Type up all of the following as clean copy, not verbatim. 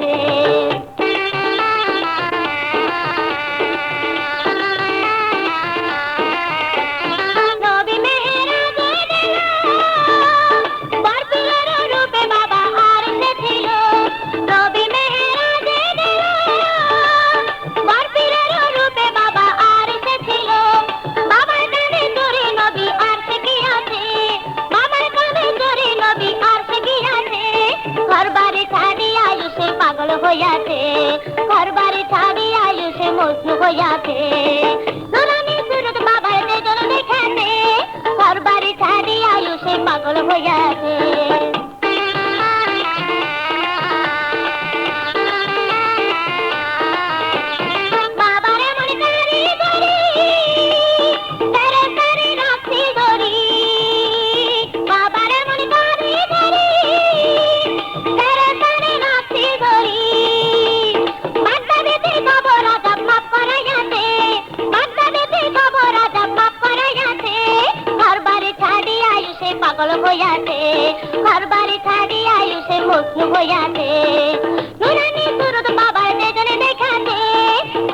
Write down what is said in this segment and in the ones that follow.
হইয়াছে। নবী মেহেরাজে গেল, বরফিলের রূপে বাবা আর সে ছিল। নবী মেহেরাজে গেল, বরফিলের রূপে বাবা আর সে ছিল। বাবার কাঁধে চড়ে নবী আর সে গিয়াছে, বাবার কাঁধে চড়ে নবী আর সে গিয়াছে। ঘরবাড়ি ছাড়িয়া সে পাগল হইয়াছে, ঘরবাড়ি ছাড়িয়া সে মজনু হইয়াছে। নুরানি সুরত বাবার তেজন দেখাতে, ঘরবাড়ি ছাড়িয়া সে পাগল হইয়াছে। বাবার এমন কারিগরি, তারে তারে রাখছি ধরি। বাবার এমন কারিগরি, তারে তারে রাখছি ধরি। বাগদাদেতে কবর আযাব মাফ করাইয়াছে, বাগদাদেতে কবর আযাব মাফ করাইয়াছে। ঘরবাড়ি ছাড়িয়া সে পাগল হইয়াছে, ঘরবাড়ি ছাড়িয়া সে মজনু হইয়াছে। নুরানি সুরত বাবার তেজনে দেখাতে,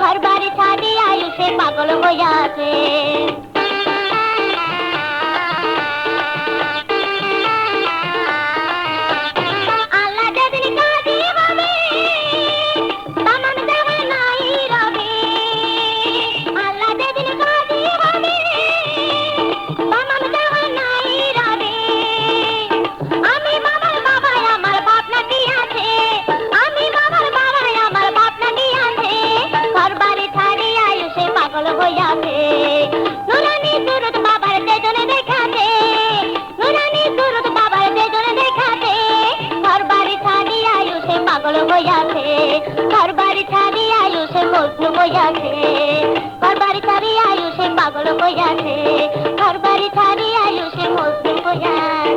ঘরবাড়ি ছাড়িয়া সে পাগল হইয়াছে। আল্লাহ যেদিন কাজী হবে, তামাম জাহানাই রবে। আল্লাহ যেদিন কাজী হবে, তামাম জাহানাই রবে। আমি বাবার বাবাই আমার বাপ না দিয়াছে, আমি বাবার বাবাই আমার বাপ না দিয়াছে। ঘরবাড়ি ছাড়িয়া সে পাগল হইয়াছে। নুরানি সুরত বাবার তেজনে দেখাতে, নুরানি সুরত বাবার তেজনে দেখাতে। ঘরবাড়ি ছাড়িয়া সে পাগল হইয়াছে, ঘরবাড়ি ছাড়িয়া সে মজনু হইয়াছে। ঘরবাড়ি ছাড়িয়া সে পাগল হইয়াছে, ঘরবাড়ি ছাড়িয়া সে মজনু হইয়াছে।